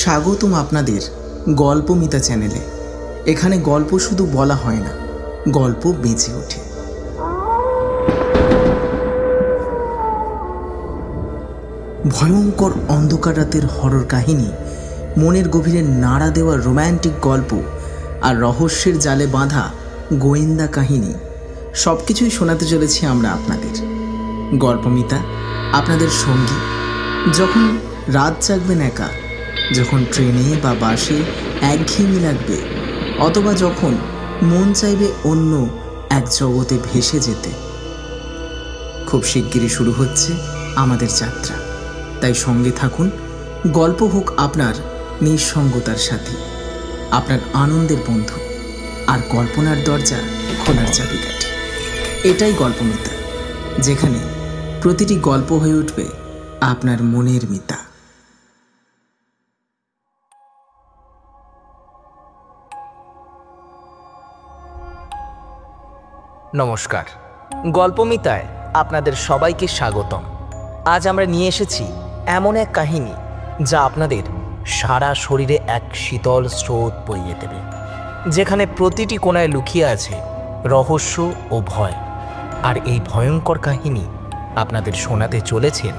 স্বাগতম আপনাদের গল্পমিতা চ্যানেলে। এখানে গল্প শুধু বলা হয় না, গল্প বেঁচে ওঠে। ভয়ঙ্কর অন্ধকার রাতের হরর কাহিনী, মনের গভীরে নাড়া দেওয়া রোম্যান্টিক গল্প আর রহস্যের জালে বাঁধা গোয়েন্দা কাহিনী সব কিছুই শোনাতে চলেছি আমরা আপনাদের। গল্পমিতা আপনাদের সঙ্গী। যখন রাত জাগবেন একা, যখন ট্রেনে বা বাসে একঘেয়েমি লাগবে, অথবা যখন মন চাইবে অন্য এক জগতে ভেসে যেতে। খুব শিগগিরই শুরু হচ্ছে আমাদের যাত্রা, তাই সঙ্গে থাকুন। গল্প হোক আপনার নিঃসঙ্গতার সাথী, আপনার আনন্দের বন্ধু, আর কল্পনার দরজা খোলার চাবিকাঠি। এটাই গল্পমিতা, যেখানে প্রতিটি গল্প হয়ে উঠবে আপনার মনের মিতা। নমস্কার, গল্পমিতায় আপনাদের সবাইকে স্বাগতম। আজ আমরা নিয়ে এসেছি এমন এক কাহিনী যা আপনাদের সারা শরীরে এক শীতল স্রোত বইয়ে দেবে, যেখানে প্রতিটি কোণায় লুকিয়ে আছে রহস্য ও ভয়। আর এই ভয়ঙ্কর কাহিনী আপনাদের শোনাতে চলেছেন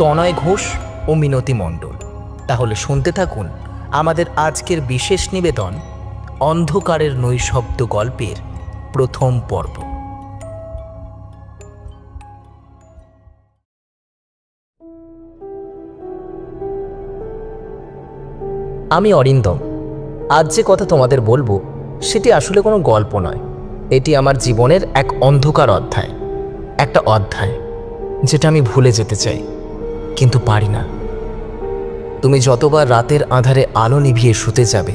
তনয় ঘোষ ও মিনতি মণ্ডল। তাহলে শুনতে থাকুন আমাদের আজকের বিশেষ নিবেদন, অন্ধকারের নৈশব্দ গল্পের প্রথম পর্ব। আমি অরিন্দম। আজ যে কথা তোমাদের বলবো সেটি আসলে কোনো গল্প নয়, এটি আমার জীবনের এক অন্ধকার অধ্যায়। একটা অধ্যায় যেটা আমি ভুলে যেতে চাই, কিন্তু পারি না। তুমি যতবার রাতের আঁধারে আলো নিভিয়ে শুতে যাবে,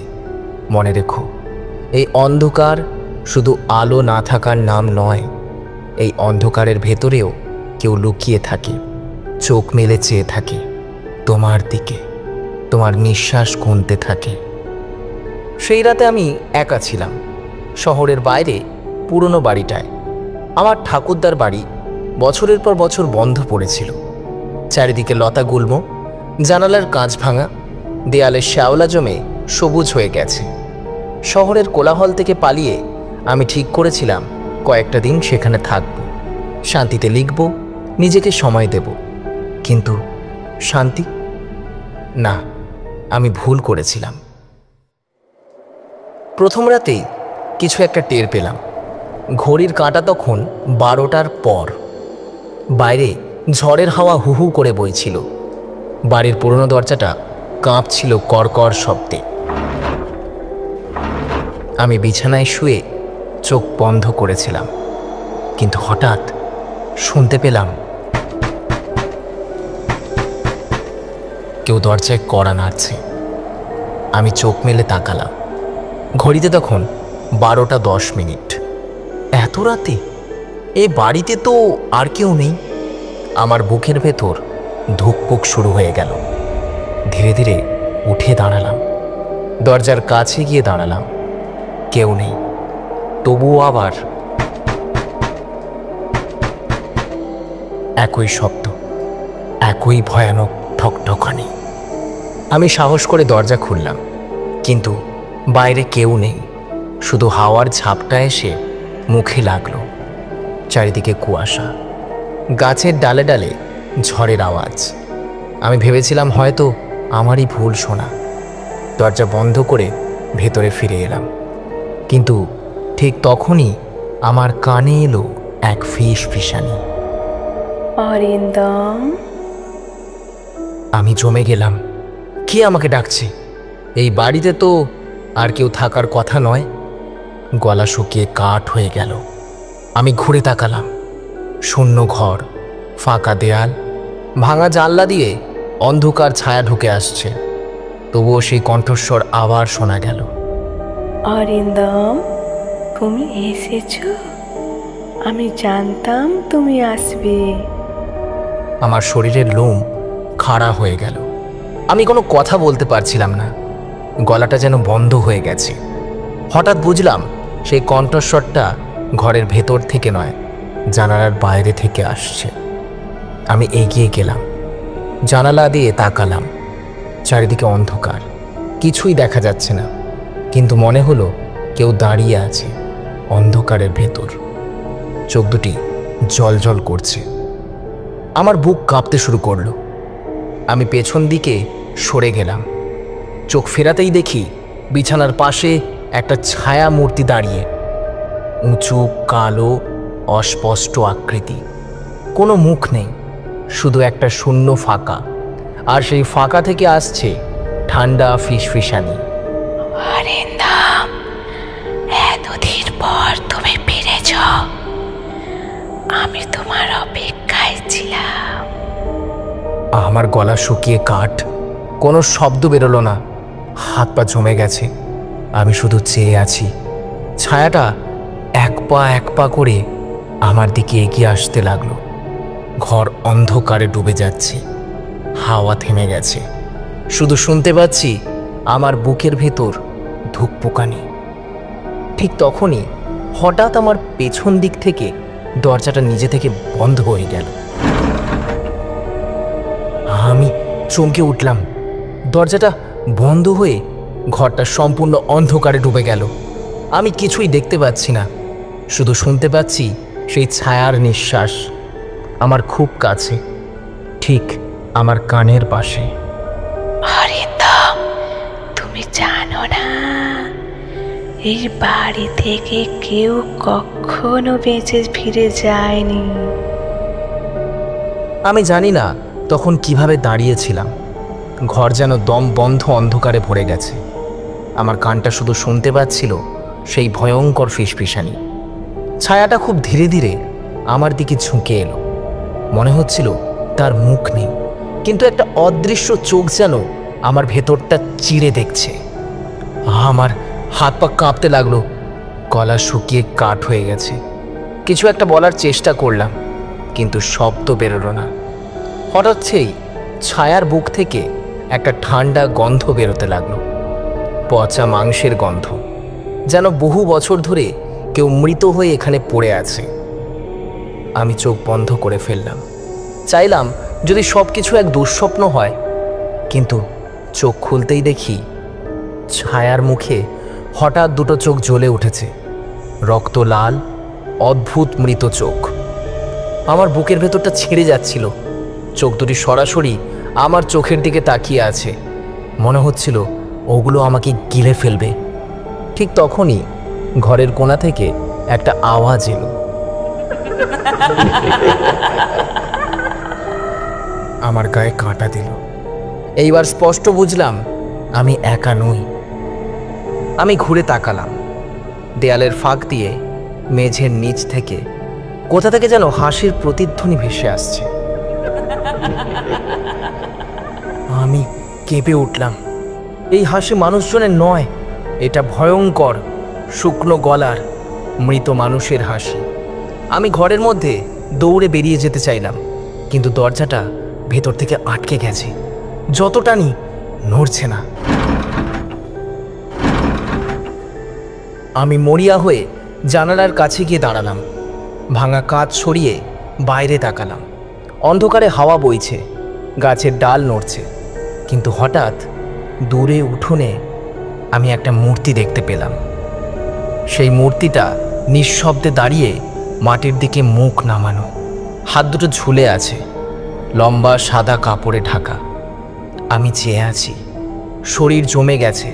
মনে রেখো, এই অন্ধকার শুধু আলো না থাকার নাম নয়। এই অন্ধকারের ভেতরেও কেউ লুকিয়ে থাকে, চোখ মেলে চেয়ে থাকে তোমার দিকে, তোমার নিঃশ্বাস গুনতে থাকে। সেই রাতে আমি একা ছিলাম, শহরের বাইরে পুরনো বাড়িটায়। আমার ঠাকুরদার বাড়ি বছরের পর বছর বন্ধ পড়েছিল। চারিদিকে লতা গুল্ম, জানালার কাঁচ ভাঙা, দেয়ালে শ্যাওলা জমে সবুজ হয়ে গেছে। শহরের কোলাহল থেকে পালিয়ে আমি ঠিক করেছিলাম কয়েকটা দিন সেখানে থাকব, শান্তিতে লিখব, নিজেকে সময় দেব। কিন্তু শান্তি না, আমি ভুল করেছিলাম। প্রথম রাতেই কিছু একটা টের পেলাম। ঘড়ির কাঁটা তখন 12টার পর। বাইরে ঝড়ের হাওয়া হু হু করে বইছিল। বাড়ির পুরনো দরজাটা কাঁপছিল কড়কড় শব্দে। আমি বিছানায় শুয়ে চোখ বন্ধ করেছিলাম, কিন্তু হঠাৎ শুনতে পেলাম কেউ দরজায় কড়া নাড়ছে। আমি চোখ মেলে তাকালাম। ঘড়িতে তখন 12:10। এত রাতে এ বাড়িতে তো আর কেউ নেই। আমার বুকের ভেতর ধুকপুক শুরু হয়ে গেল। ধীরে ধীরে উঠে দাঁড়ালাম, দরজার কাছে গিয়ে দাঁড়ালাম। কেউ নেই, তবুও আবার একই শব্দ, একই ভয়ানক ঠকঠকানি। আমি সাহস করে দরজা খুললাম, কিন্তু বাইরে কেউ নেই। শুধু হাওয়ার ঝাপটা এসে মুখে লাগলো। চারিদিকে কুয়াশা, গাছের ডালে ডালে ঝড়ের আওয়াজ। আমি ভেবেছিলাম হয়তো আমারই ভুল শোনা। দরজা বন্ধ করে ভেতরে ফিরে এলাম, কিন্তু ঠিক তখনই আমার কানে এলো এক ফিসফিসানি। অরিন্দম। আমি জমে গেলাম। কে আমাকে ডাকছে? এই বাড়িতে তো আর কেউ থাকার কথা নয়। গলা শুকিয়ে কাঠ হয়ে গেল। আমি ঘুরে তাকালাম। শূন্য ঘর, ফাঁকা দেয়াল, ভাঙা জানলা দিয়ে অন্ধকার ছায়া ঢুকে আসছে। তবুও সেই কণ্ঠস্বর আবার শোনা গেল। অরিন্দম, তুমি এসেছো? আমি জানতাম তুমি আসবে। আমার শরীরের লোম খাড়া হয়ে গেল। আমি কোনো কথা বলতে পারছিলাম না, গলাটা যেন বন্ধ হয়ে গেছে। হঠাৎ বুঝলাম সেই কণ্ঠস্বরটা ঘরের ভেতর থেকে নয়, জানালার বাইরে থেকে আসছে। আমি এগিয়ে গেলাম, জানালা দিয়ে তাকালাম। চারিদিকে অন্ধকার, কিছুই দেখা যাচ্ছে না, কিন্তু মনে হলো কেউ দাঁড়িয়ে আছে অন্ধকারের ভেতর। চোখ দুটি জ্বলজ্বল করছে। আমার বুক কাঁপতে শুরু করলো। আমি পেছন দিকে সরে গেলাম। চোখ ফেরাতেই দেখি বিছানার পাশে একটা ছায়া মূর্তি দাঁড়িয়ে, উঁচু, কালো, অস্পষ্ট আকৃতি। কোনো মুখ নেই, শুধু একটা শূন্য ফাঁকা, আর সেই ফাঁকা থেকে আসছে ঠান্ডা ফিসফিসানি। অরিন্দম, এতদিন পর তুমি ফিরেছ। আমি তোমার অপেক্ষায় ছিলাম। আমার গলা শুকিয়ে কাঠ, কোনো শব্দ বেরোলো না। হাত পা জমে গেছে। আমি শুধু চেয়ে আছি। ছায়াটা এক পা করে আমার দিকে এগিয়ে আসতে লাগলো। ঘর অন্ধকারে ডুবে যাচ্ছে। হাওয়া থেমে গেছে। শুধু শুনতে পাচ্ছি আমার বুকের ভেতর ধুকপুকানি। ঠিক তখনই হঠাৎ আমার পেছন দিক থেকে দরজাটা নিজে থেকে বন্ধ হয়ে গেল। আমি চমকে উঠলাম। দরজাটা বন্ধ হয়ে ঘরটা সম্পূর্ণ অন্ধকারে ডুবে গেল। আমি কিছুই দেখতে পাচ্ছি না, শুধু শুনতে পাচ্ছি সেই ছায়ার নিঃশ্বাস আমার খুব কাছে, ঠিক আমার কানের পাশে। অরিন্দম, তুমি জানো না, এই বাড়ি থেকে কেউ কখনো বেঁচে ফিরে যায়নি। আমি জানি না তখন কিভাবে দাঁড়িয়েছিলাম। ঘর যেন দম বন্ধ অন্ধকারে ভরে গেছে। আমার কানটা শুধু শুনতে পাচ্ছিল সেই ভয়ঙ্কর ফিসফিসানি। ছায়াটা খুব ধীরে ধীরে আমার দিকে ঝুঁকে এলো। মনে হচ্ছিল তার মুখ নেই, কিন্তু একটা অদৃশ্য চোখ যেন আমার ভেতরটা চিরে দেখছে। আমার হাত পা কাঁপতে লাগলো। গলা শুকিয়ে কাঠ হয়ে গেছে। কিছু একটা বলার চেষ্টা করলাম, কিন্তু শব্দ বেরোলো না। হঠাৎ সেই ছায়ার বুক থেকে একটা ঠান্ডা গন্ধ বেরোতে লাগলো, পচা মাংসের গন্ধ, যেন বহু বছর ধরে কেউ মৃত হয়ে এখানে পড়ে আছে। আমি চোখ বন্ধ করে ফেললাম। চাইলাম যদি সব কিছু এক দুঃস্বপ্ন হয়, কিন্তু চোখ খুলতেই দেখি ছায়ার মুখে হঠাৎ দুটো চোখ জ্বলে উঠেছে, রক্ত লাল, অদ্ভুত মৃত চোখ। আমার বুকের ভেতরটা ছিঁড়ে যাচ্ছিল। চোখ দুটি সরাসরি আমার চোখের দিকে তাকিয়ে আছে। মনে হচ্ছিল ওগুলো আমাকে গিলে ফেলবে। ঠিক তখনই ঘরের কোণা থেকে একটা আওয়াজ এলো। আমার গায়ে কাঁটা দিল। এইবার স্পষ্ট বুঝলাম আমি একা নই। আমি ঘুরে তাকালাম। দেয়ালের ফাঁক দিয়ে মেঝের নিচ থেকে কোথা থেকে যেন হাসির প্রতিধ্বনি ভেসে আসছে। আমি কেঁপে উঠলাম। এই হাসি মানুষজনের নয়, এটা ভয়ঙ্কর শুকনো গলার মৃত মানুষের হাসি। আমি ঘরের মধ্যে দৌড়ে বেরিয়ে যেতে চাইলাম, কিন্তু দরজাটা ভেতর থেকে আটকে গেছে। যত টানি নড়ছে না। আমি মরিয়া হয়ে জানালার কাছে গিয়ে দাঁড়ালাম। ভাঙা কাঁচ সরিয়ে বাইরে তাকালাম। অন্ধকারে হাওয়া বইছে, গাছের ডাল নড়ছে, কিন্তু হঠাৎ দূরে উঠোনে আমি একটা মূর্তি দেখতে পেলাম। সেই মূর্তিটা নিঃশব্দে দাঁড়িয়ে মাটির দিকে মুখ নামানো, হাত দুটো ঝুলে আছে, লম্বা সাদা কাপড়ে ঢাকা। আমি চেয়ে আছি, শরীর জমে গেছে।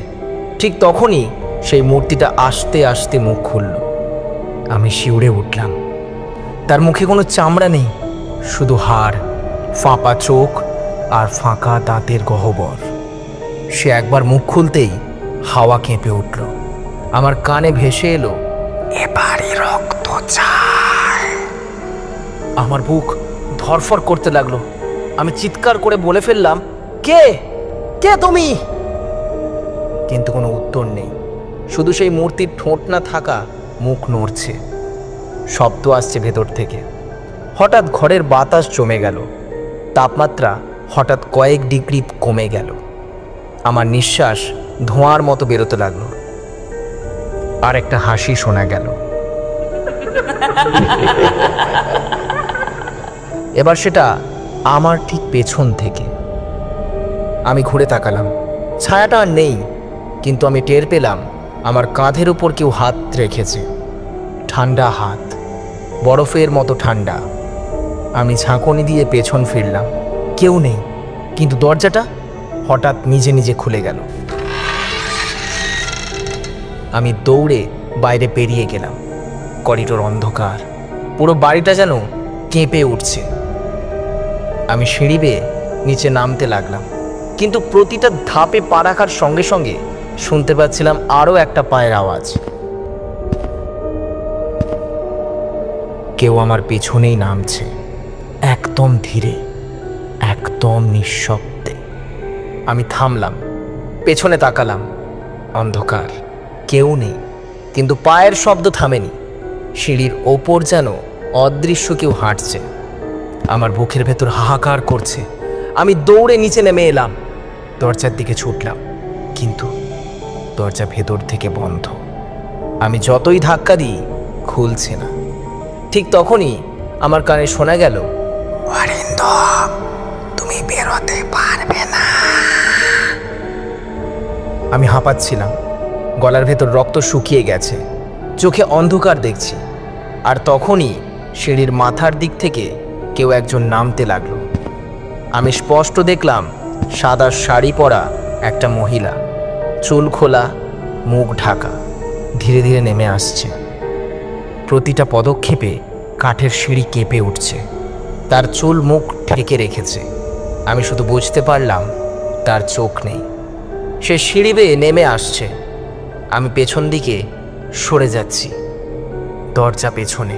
ঠিক তখনই সেই মূর্তিটা আস্তে আস্তে মুখ খুলল। আমি শিউরে উঠলাম। তার মুখে কোনো চামড়া নেই, শুধু হাড়, ফাঁপা চোখ আর ফাঁকা দাঁতের গহ্বর। সে একবার মুখ খুলতেই হাওয়া কেঁপে উঠল। আমার কানে ভেসে এলো, এবারই রক্ত চাই। আমার বুক ধরফর করতে লাগলো। আমি চিৎকার করে বলে ফেললাম, কে কে তুমি? কিন্তু কোনো উত্তর নেই, শুধু সেই মূর্তির ঠোঁট না থাকা মুখ নড়ছে। শব্দ আসছে ভেতর থেকে। হঠাৎ ঘরের বাতাস জমে গেল। তাপমাত্রা হঠাৎ কয়েক ডিগ্রি কমে গেল। আমার নিঃশ্বাস ধোঁয়ার মতো বেরোতে লাগলো। আর একটা হাসি শোনা গেল। এবার সেটা আমার ঠিক পেছন থেকে। আমি ঘুরে তাকালাম। ছায়াটা আর নেই, কিন্তু আমি টের পেলাম আমার কাঁধের উপর কেউ হাত রেখেছে। ঠান্ডা হাত, বরফের মতো ঠান্ডা। আমি ঝাঁকুনি দিয়ে পেছন ফিরলাম, কেউ নেই, কিন্তু দরজাটা হঠাৎ নিজে নিজে খুলে গেল। আমি দৌড়ে বাইরে বেরিয়ে গেলাম। করিডোর অন্ধকার, পুরো বাড়িটা যেন কেঁপে উঠছে। আমি সিঁড়ি বেয়ে নিচে নামতে লাগলাম, কিন্তু প্রতিটা ধাপে পা রাখার সঙ্গে সঙ্গে শুনতে পাচ্ছিলাম আরও একটা পায়ের আওয়াজ। কেউ আমার পেছনেই নামছে, একদম ধীরে, একদম নিঃশব্দে। আমি থামলাম, পেছনে তাকালাম, অন্ধকার, কেউ নেই, কিন্তু পায়ের শব্দ থামেনি। সিঁড়ির ওপর যেন অদৃশ্য কেউ হাঁটছে। আমার বুকের ভেতর হাহাকার করছে। আমি দৌড়ে নিচে নেমে এলাম, দরজার দিকে ছুটলাম, কিন্তু দরজা ভেতর থেকে বন্ধ। আমি যতই ধাক্কা দিই খুলছে না। ঠিক তখনই আমার কানে শোনা গেল, অরিন্দম, তুমি বেরোতে পারবে না। আমি হাঁপাচ্ছিলাম, গলার ভেতর রক্ত শুকিয়ে গেছে, চোখে অন্ধকার দেখছি। আর তখনই সিঁড়ির মাথার দিক থেকে কেউ একজন নামতে লাগলো। আমি স্পষ্ট দেখলাম সাদা শাড়ি পরা একটা মহিলা, চুল খোলা, মুখ ঢাকা, ধীরে ধীরে নেমে আসছে। প্রতিটা পদক্ষেপে কাঠের সিঁড়ি কেঁপে উঠছে। তার চুল মুখ ঢেকে রেখেছে। আমি শুধু বুঝতে পারলাম তার চোখ নেই। সে সিঁড়ি বেয়ে নেমে আসছে। আমি পেছন দিকে সরে যাচ্ছি, দরজা পেছনে,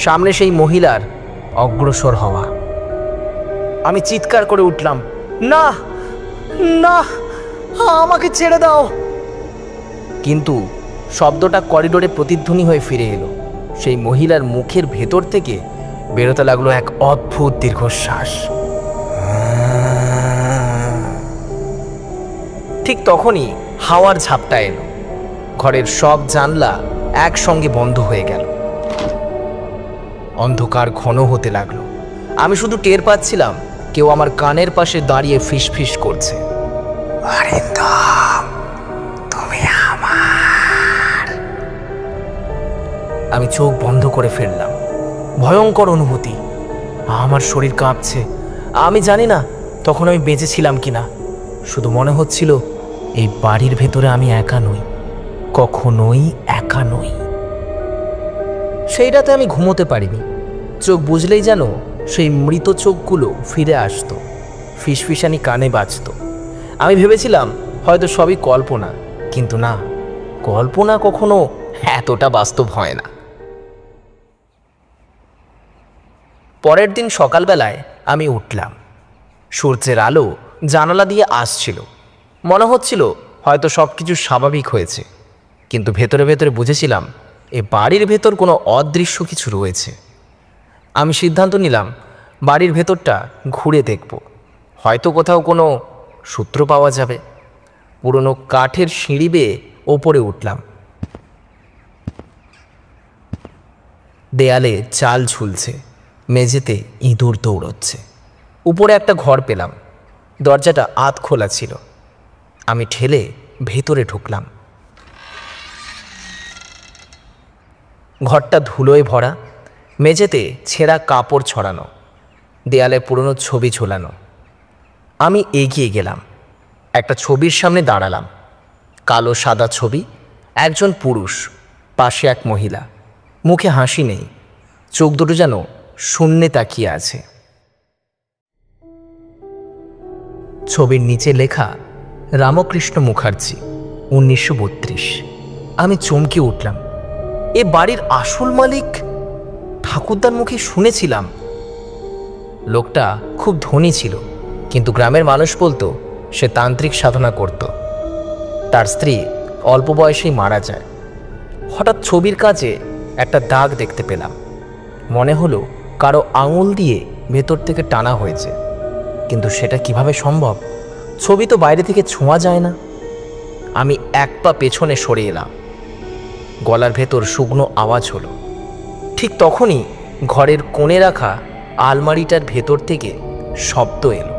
সামনে সেই মহিলার অগ্রসর হওয়া। আমি চিৎকার করে উঠলাম, না না, আমাকে ছেড়ে দাও। কিন্তু শব্দটা করিডোরে প্রতিধ্বনি হয়ে ফিরে এলো। সেই মহিলার মুখের ভেতর থেকে বেরোতে লাগলো এক অদ্ভুত দীর্ঘশ্বাস। ঠিক তখনই হাওয়ার ঝাপটা এলো। ঘরের সব জানলা একসঙ্গে বন্ধ হয়ে গেল। অন্ধকার ঘন হতে লাগলো। আমি শুধু টের পাচ্ছিলাম কেউ আমার কানের পাশে দাঁড়িয়ে ফিসফিস করছে, অরিন্দম, তুমি আমার। আমি চোখ বন্ধ করে ফেললাম। ভয়ঙ্কর অনুভূতি, আমার শরীর কাঁপছে। আমি জানি না তখন আমি বেঁচে ছিলাম কিনা। শুধু মনে হচ্ছিল এই বাড়ির ভেতরে আমি একা নই, কখনোই একা নই। সেই রাতে আমি ঘুমোতে পারিনি। চোখ বুঝলেই যেন সেই মৃত চোখগুলো ফিরে আসতো, ফিসফিসানি কানে বাজতো। আমি ভেবেছিলাম হয়তো সবই কল্পনা, কিন্তু না, কল্পনা কখনো এতটা বাস্তব হয় না। পরের দিন সকালবেলায় আমি উঠলাম। সূর্যের আলো জানালা দিয়ে আসছিল। মনে হচ্ছিল হয়তো সব কিছু স্বাভাবিক হয়েছে, কিন্তু ভেতরে ভেতরে বুঝেছিলাম এ বাড়ির ভেতর কোনো অদৃশ্য কিছু রয়েছে। আমি সিদ্ধান্ত নিলাম বাড়ির ভেতরটা ঘুরে দেখব, হয়তো কোথাও কোনো সূত্র পাওয়া যাবে। পুরনো কাঠের সিঁড়ি বেয়ে ওপরে উঠলাম। দেয়ালে চাল ঝুলছে, মেঝেতে ইঁদুর দৌড়চ্ছে। উপরে একটা ঘর পেলাম, দরজাটা আধ খোলা ছিল। আমি ঠেলে ভেতরে ঢুকলাম। ঘরটা ধুলোয় ভরা, মেঝেতে ছেঁড়া কাপড় ছড়ানো, দেয়ালে পুরনো ছবি ঝোলানো। আমি এগিয়ে গেলাম, একটা ছবির সামনে দাঁড়ালাম। কালো সাদা ছবি, একজন পুরুষ, পাশে এক মহিলা। মুখে হাসি নেই, চোখ দুটো যেন শূন্যে তাকিয়ে আছে। ছবির নিচে লেখা রামকৃষ্ণ মুখার্জি, 1932। আমি চমকে উঠলাম। এ বাড়ির আসল মালিক ঠাকুরদার মুখে শুনেছিলাম। লোকটা খুব ধনী ছিল, কিন্তু গ্রামের মানুষ বলতো সে তান্ত্রিক সাধনা করত। তার স্ত্রী অল্প বয়সেই মারা যায়। হঠাৎ ছবির কাছে একটা দাগ দেখতে পেলাম। মনে হলো কারো আঙুল দিয়ে ভেতর থেকে টানা হয়েছে, কিন্তু সেটা কিভাবে সম্ভব? ছবি তো বাইরে থেকে ছোঁয়া যায় না। আমি এক পা পেছনে সরে এলাম। গলার ভেতর শুকনো আওয়াজ হলো। ঠিক তখনই ঘরের কোণে রাখা আলমারিটার ভেতর থেকে শব্দ এলো।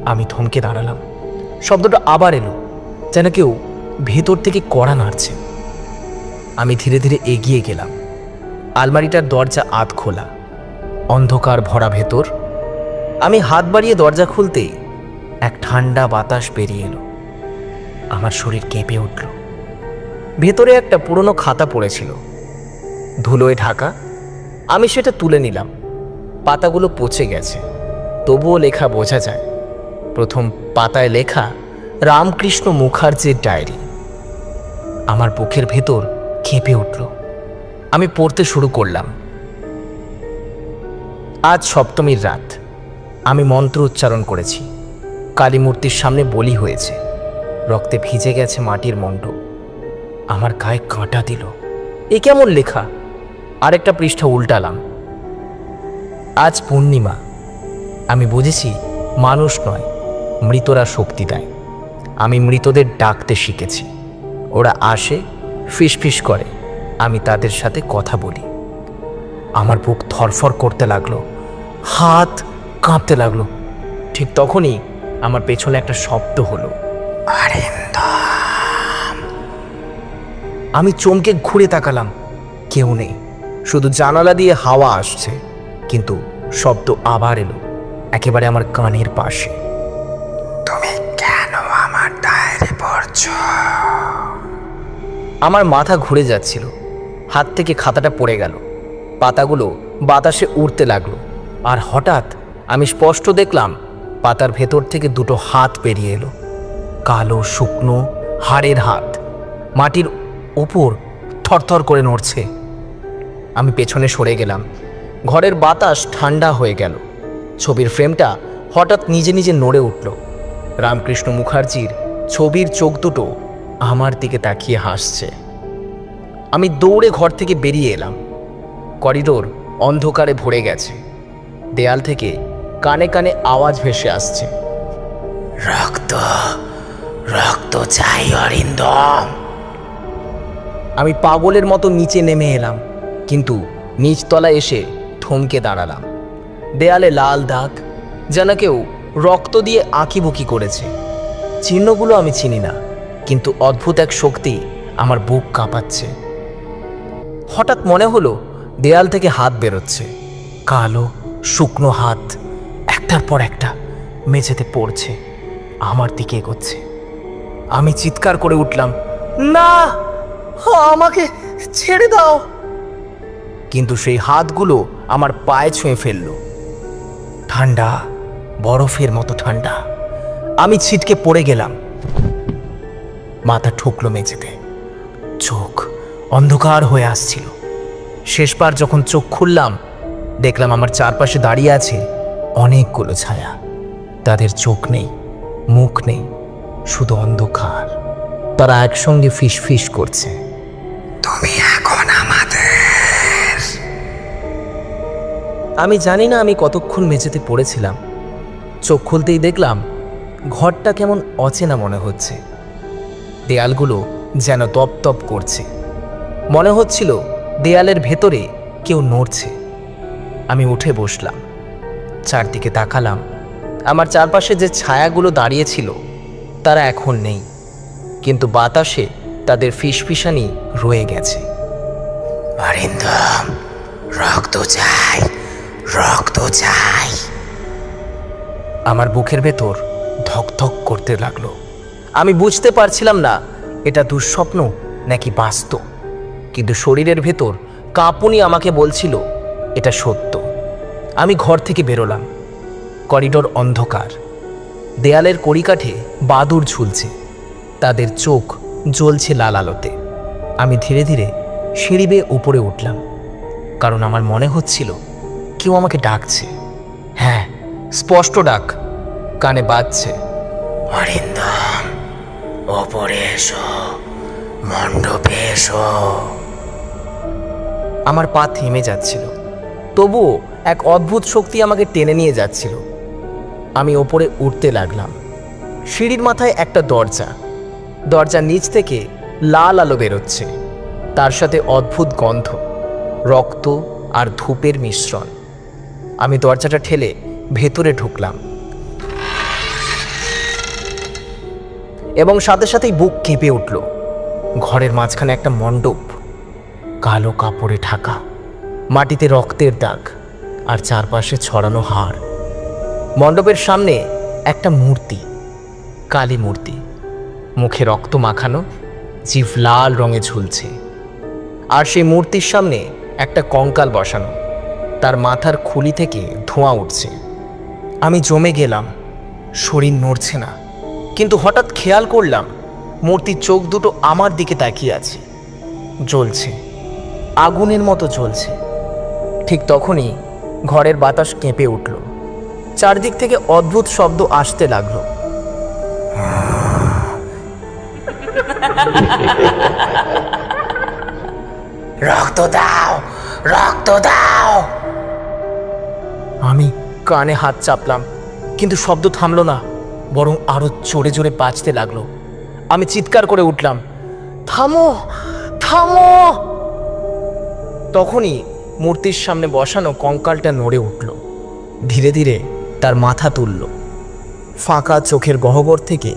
আমি থমকে দাঁড়ালাম। শব্দটা আবার এলো, যেন কেউ ভেতর থেকে কড়া নাড়ছে। আমি ধীরে ধীরে এগিয়ে গেলাম। আলমারিটার দরজা আধ খোলা, অন্ধকার ভরা ভেতর। আমি হাত বাড়িয়ে দরজা খুলতেই এক ঠান্ডা বাতাস বেরিয়ে এলো। আমার শরীর কেঁপে উঠল। ভেতরে একটা পুরনো খাতা পড়েছিল, ধুলোয় ঢাকা। আমি সেটা তুলে নিলাম। পাতাগুলো পচে গেছে, তবুও লেখা বোঝা যায়। প্রথম পাতায় লেখা রামকৃষ্ণ মুখার্জির ডায়েরি। আমার বুকের ভেতর কেঁপে উঠল। আমি পড়তে শুরু করলাম। আজ সপ্তমীর রাত। আমি মন্ত্র উচ্চারণ করেছি। কালী মূর্তির সামনে বলি হয়েছে। রক্তে ভিজে গেছে মাটির মণ্ডপ। আমার গায়ে কাঁটা দিল। এ কেমন লেখা? আরেকটা পৃষ্ঠা উল্টালাম। আজ পূর্ণিমা। আমি বুঝেছি মানুষ নয়, মৃতরা শক্তি দেয়। আমি মৃতদের ডাকতে শিখেছি। ওরা আসে, ফিসফিস করে, আমি তাদের সাথে কথা বলি। আমার বুক থরফর করতে লাগলো, হাত কাঁপতে লাগলো। ঠিক তখনই আমার পেছনে একটা শব্দ হলো, আমি চমকে ঘুরে তাকালাম। কেউ নেই, শুধু জানালা দিয়ে হাওয়া আসছে। কিন্তু শব্দ আবার এলো, একেবারে আমার কানের পাশে। তুমি কেন আমার ডায়েরি পড়ছো? আমার মাথা ঘুরে যাচ্ছিল। হাত থেকে খাতাটা পড়ে গেল। পাতাগুলো বাতাসে উড়তে লাগলো। আর হঠাৎ আমি স্পষ্ট দেখলাম পাতার ভেতর থেকে দুটো হাত বেরিয়ে এলো। কালো শুকনো হাড়ের হাত, মাটির উপর থরথর করে নড়ছে। আমি পেছনে সরে গেলাম। ঘরের বাতাস ঠান্ডা হয়ে গেল। ছবির ফ্রেমটা হঠাৎ নিজে নিজে নড়ে উঠল। রামকৃষ্ণ মুখার্জির ছবির চোখ দুটো আমার দিকে তাকিয়ে হাসছে। আমি দৌড়ে ঘর থেকে বেরিয়ে এলাম। করিডোর অন্ধকারে ভরে গেছে। দেয়াল থেকে কানে কানে আওয়াজ ভেসে আসছে, রক্ত রক্ত চাই অরিন্দম। আমি পাগলের মতো নিচে নেমে এলাম, কিন্তু নিচতলায় এসে থমকে দাঁড়ালাম। দেয়ালে লাল দাগ, যেন কেউ রক্ত দিয়ে আঁকিবুকি করেছে। চিহ্নগুলো আমি চিনি না, কিন্তু অদ্ভুত এক শক্তি আমার বুক কাঁপাচ্ছে। হঠাৎ মনে হলো দেয়াল থেকে হাত বেরোচ্ছে, কালো শুকনো হাত, একটার পর একটা মেঝেতে পড়ছে, আমার দিকে এগোচ্ছে। আমি চিৎকার করে উঠলাম, না, আমাকে ছেড়ে দাও। কিন্তু সেই হাতগুলো আমার পায়ে ছুঁয়ে ফেলল। ঠান্ডা, বরফের মতো ঠান্ডা। আমি ছিটকে পড়ে গেলাম। মাথা ঠুকলো মেঝেতে। চোখ অন্ধকার হয়ে আসছিল। শেষবার যখন চোখ খুললাম, দেখলাম আমার চারপাশে দাঁড়িয়ে আছে অনেকগুলো ছায়া। তাদের চোখ নেই, মুখ নেই, শুধু অন্ধকার। তারা একসঙ্গে ফিসফিস করছে, তুমি এখন আমাদের। আমি জানি না আমি কতক্ষণ মেঝেতে পড়েছিলাম। চোখ খুলতেই দেখলাম ঘরটা কেমন অচেনা মনে হচ্ছে। দেয়ালগুলো যেন তপ করছে। মনে হচ্ছিল দেয়ালের ভেতরে কেউ নড়ছে। আমি উঠে বসলাম, চারদিকে তাকালাম। আমার চারপাশে যে ছায়াগুলো দাঁড়িয়েছিল তারা এখন নেই, কিন্তু বাতাসে তাদের ফিসফিসানি রয়ে গেছে। অরিন্দম, রক্ত চাই, রক্ত চাই। আমার বুকের ভেতর ধকধক করতে লাগলো। আমি বুঝতে পারছিলাম না এটা দুঃস্বপ্ন নাকি বাস্তব, কিন্তু শরীরের ভেতর কাঁপুনি আমাকে বলছিল এটা সত্য। আমি ঘর থেকে বেরোলাম। করিডোর অন্ধকার। দেয়ালের কড়িকাঠে বাদুড় ঝুলছে, তাদের চোখ জ্বলছে লাল আলোতে। আমি ধীরে ধীরে সিঁড়ি বেয়ে উপরে উঠলাম, কারণ আমার মনে হচ্ছিল কেউ আমাকে ডাকছে। হ্যাঁ, স্পষ্ট ডাক, কানে বাজছে, অরিন্দম, ওপরে এসো, মণ্ডপে এসো। আমার পা থেমে যাচ্ছিল, তবুও এক অদ্ভুত শক্তি আমাকে টেনে নিয়ে যাচ্ছিল। আমি ওপরে উঠতে লাগলাম। সিঁড়ির মাথায় একটা দরজা। দরজার নিচ থেকে লাল আলো বেরোচ্ছে, তার সাথে অদ্ভুত গন্ধ, রক্ত আর ধূপের মিশ্রণ। আমি দরজাটা ঠেলে ভেতরে ঢুকলাম। এবং সাথে সাথেই বুক কেঁপে উঠল। ঘরের মাঝখানে একটা মণ্ডপ, কালো কাপড়ে ঢাকা, মাটিতে রক্তের দাগ আর চারপাশে ছড়ানো হাড়। মণ্ডপের সামনে একটা মূর্তি, কালী মূর্তি, মুখে রক্ত মাখানো, জিভ লাল রঙে ঝুলছে। আর সেই মূর্তির সামনে একটা কঙ্কাল বসানো, তার মাথার খুলি থেকে ধোঁয়া উঠছে। আমি জমে গেলাম, শরীর নড়ছে না, কিন্তু হঠাৎ খেয়াল করলাম মূর্তির চোখ দুটো আমার দিকে তাকিয়ে আছে, জ্বলছে, আগুনের মতো জ্বলছে। ঠিক তখনই ঘরের বাতাস কেঁপে উঠল, চারদিক থেকে অদ্ভুত শব্দ আসতে লাগলো। রক্ত দাও, রক্ত দাও। আমি কানে হাত চাপলাম, কিন্তু শব্দ থামলো না, বরং আরো জোরে জোরে বাজতে লাগলো। আমি চিৎকার করে উঠলাম, থামো, থামো। তখনই মূর্তির সামনে বসানো কঙ্কালটা নড়ে উঠল, ধীরে ধীরে তার মাথা তুলল। ফাঁকা চোখের গহ্বর থেকে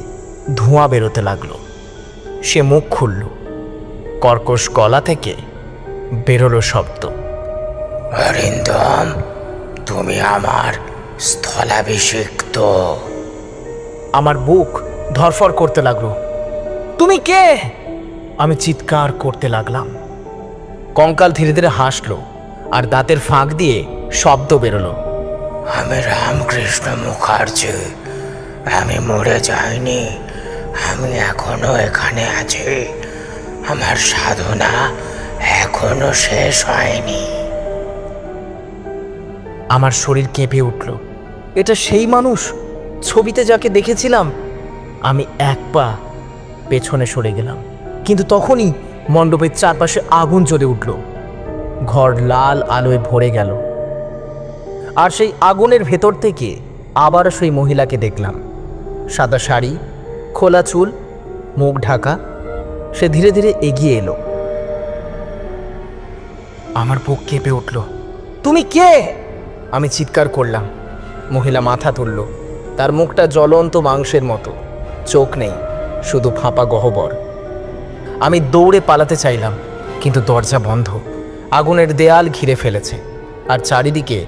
ধোঁয়া বেরোতে লাগলো। সে মুখ খুলল, কর্কশ গলা থেকে বেরোলো শব্দ, অরিন্দম, তুমি আমার স্থলাভিষিক্ত। আমার বুক ধরফর করতে লাগলো। তুমি কে? আমি চিৎকার করতে লাগলাম। কঙ্কাল ধীরে ধীরে হাসলো আর দাঁতের ফাঁক দিয়ে শব্দ বেরোলো, আমি রামকৃষ্ণ মুখার্জি, আমি মরে যাইনি, আমি এখনো এখানে আছি, আমার সাধনা এখনো শেষ হয়নি। আমার শরীর কেঁপে উঠল। এটা সেই মানুষ, ছবিতে যাকে দেখেছিলাম। আমি এক পা পেছনে সরে গেলাম, কিন্তু তখনই মণ্ডপের চারপাশে আগুন জ্বলে উঠল। ঘর লাল আলোয় ভরে গেল, আর সেই আগুনের ভেতর থেকে আবার সেই মহিলাকে দেখলাম। সাদা শাড়ি, খোলা চুল, মুখ ঢাকা। সে ধীরে ধীরে এগিয়ে এলো। আমার বুক কেঁপে উঠল। তুমি কে? আমি চিৎকার করলাম। মহিলা মাথা তুলল। তার মুখটা জ্বলন্ত মাংসের মতো, চোখ নেই, শুধু ফাঁপা গহ্বর। আমি দৌড়ে পালাতে চাইলাম, কিন্তু দরজা বন্ধ। আগুনের দেয়াল ঘিরে ফেলেছে, আর চারিদিকে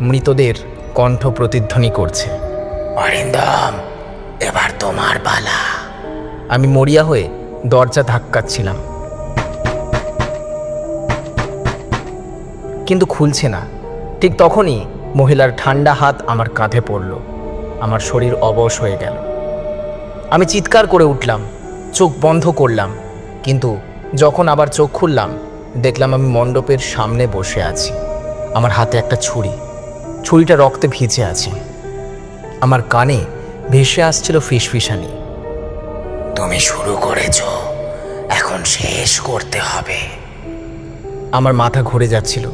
মৃতদের কণ্ঠ প্রতিধ্বনি করছে, অরিন্দম, এবার তোমার পালা। আমি মরিয়া হয়ে দরজা ধাক্কাচ্ছিলাম, কিন্তু খুলছে না। ঠিক তখনই মহিলার ঠান্ডা হাত আমার কাঁধে পড়ল। আমার শরীর অবশ হয়ে গেল। আমি চিৎকার করে উঠলাম, চোখ বন্ধ করলাম, কিন্তু যখন আবার চোখ খুললাম দেখলাম আমি মণ্ডপের সামনে বসে আছি। আমার হাতে একটা ছুরি, ছুরিটা রক্তে ভিজে আছে। আমার কানে ভেসে আসছিল ফিসফিসানি, তুমি শুরু করেছ, এখন শেষ করতে হবে। আমার মাথা ঘুরে যাচ্ছিল।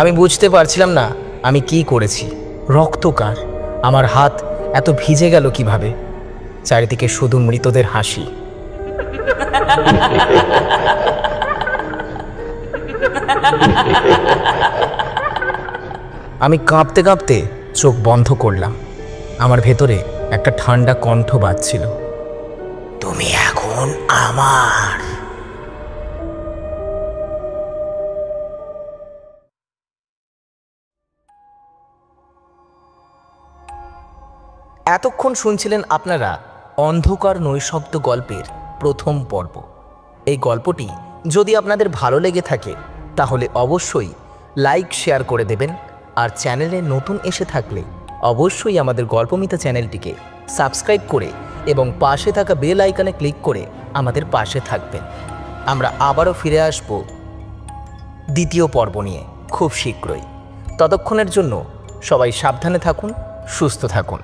আমি বুঝতে পারছিলাম না আমি কি করেছি। রক্তকার, আমার হাত এত ভিজে গেল কিভাবে? চারিদিকে শুধু মৃতদের হাসি। আমি কাঁপতে কাঁপতে চোখ বন্ধ করলাম। আমার ভেতরে একটা ঠান্ডা কণ্ঠ বাজছিল, তুমি এখন আমার। এতক্ষণ শুনছিলেন আপনারা অন্ধকার নৈশব্দ গল্পের প্রথম পর্ব। এই গল্পটি যদি আপনাদের ভালো লেগে থাকে তাহলে অবশ্যই লাইক শেয়ার করে দেবেন, আর চ্যানেলে নতুন এসে থাকলে অবশ্যই আমাদের গল্পমিতা চ্যানেলটিকে সাবস্ক্রাইব করে এবং পাশে থাকা বেল আইকনে ক্লিক করে আমাদের পাশে থাকবেন। আমরা আবারও ফিরে আসব দ্বিতীয় পর্ব নিয়ে খুব শীঘ্রই। ততক্ষণের জন্য সবাই সাবধানে থাকুন, সুস্থ থাকুন।